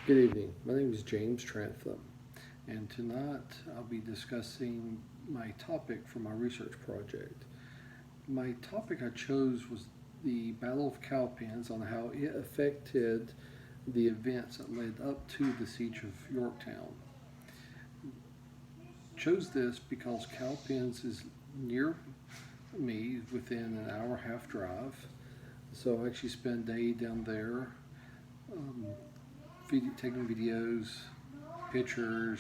Good evening. My name is James Trantham, and tonight I'll be discussing my topic for my research project. My topic I chose was the Battle of Cowpens, on how it affected the events that led up to the siege of Yorktown. Chose this because Cowpens is near me, within an hour and a half drive. So I actually spent a day down there, taking videos, pictures,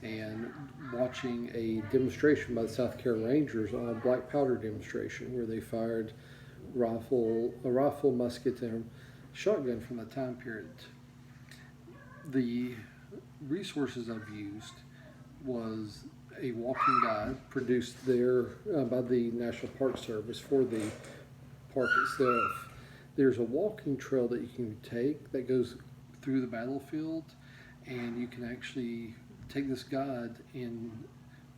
and watching a demonstration by the South Carolina Rangers on a black powder demonstration where they fired a rifle, musket, and shotgun from the time period. The resources I've used was a walking guide produced there by the National Park Service for the park itself. There's a walking trail that you can take that goes through the battlefield, and you can actually take this guide and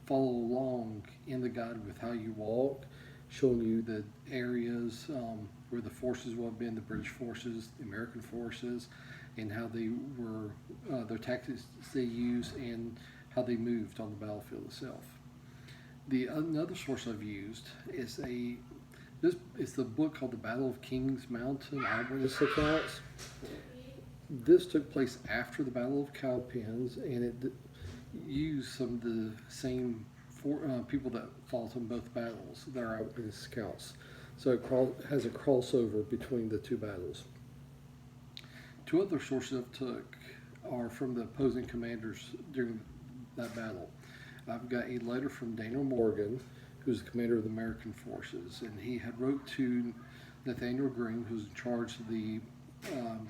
follow along in the guide with how you walk, showing you the areas where the forces will have been, the British forces, the American forces, and how they were, their tactics they used, and how they moved on the battlefield itself. Another source I've used is the book called The Battle of Kings Mountain Eyewitness Accounts. This took place after the Battle of Cowpens, and it used some of the same people that fought in both battles, their eyewitness accounts. So it has a crossover between the two battles. Two other sources I've took are from the opposing commanders during that battle. I've got a letter from Daniel Morgan, who's the commander of the American forces, and he had wrote to Nathaniel Greene, who's in charge of the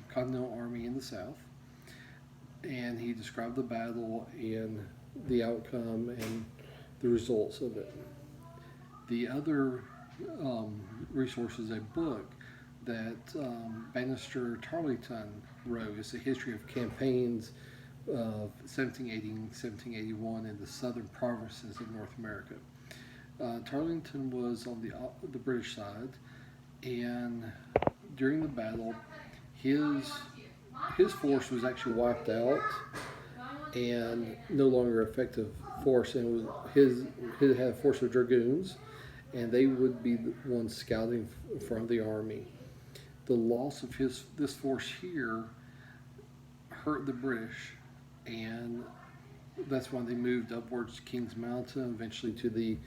Continental Army in the South, and he described the battle and the outcome and the results of it. The other resource is a book that Bannister Tarleton wrote. It's a history of campaigns of 1780 and 1781 in the southern provinces of North America. Tarleton was on the British side, and during the battle, his force was actually wiped out and no longer effective force, and he had a force of dragoons, and they would be the ones scouting in front of the army. The loss of this force here hurt the British, and that's when they moved upwards to Kings Mountain, eventually to the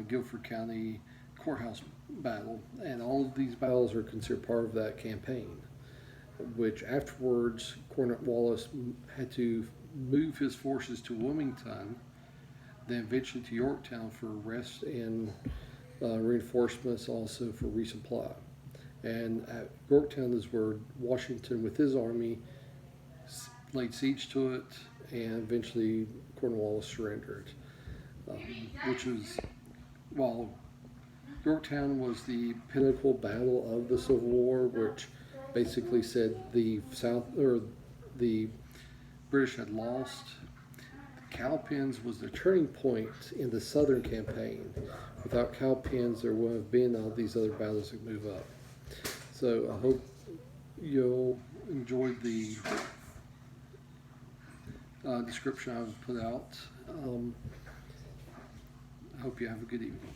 Guilford County courthouse battle, and all of these battles are considered part of that campaign, which afterwards Cornwallis had to move his forces to Wilmington, then eventually to Yorktown for rest and reinforcements, also for resupply. And at Yorktown is where Washington with his army laid siege to it, and eventually Cornwallis surrendered, which was, while Yorktown was the pinnacle battle of the Civil War, which basically said the British had lost. Cowpens was the turning point in the Southern campaign. Without Cowpens, there wouldn't have been all these other battles that move up. So I hope you'll enjoy the description I've put out. I hope you have a good evening.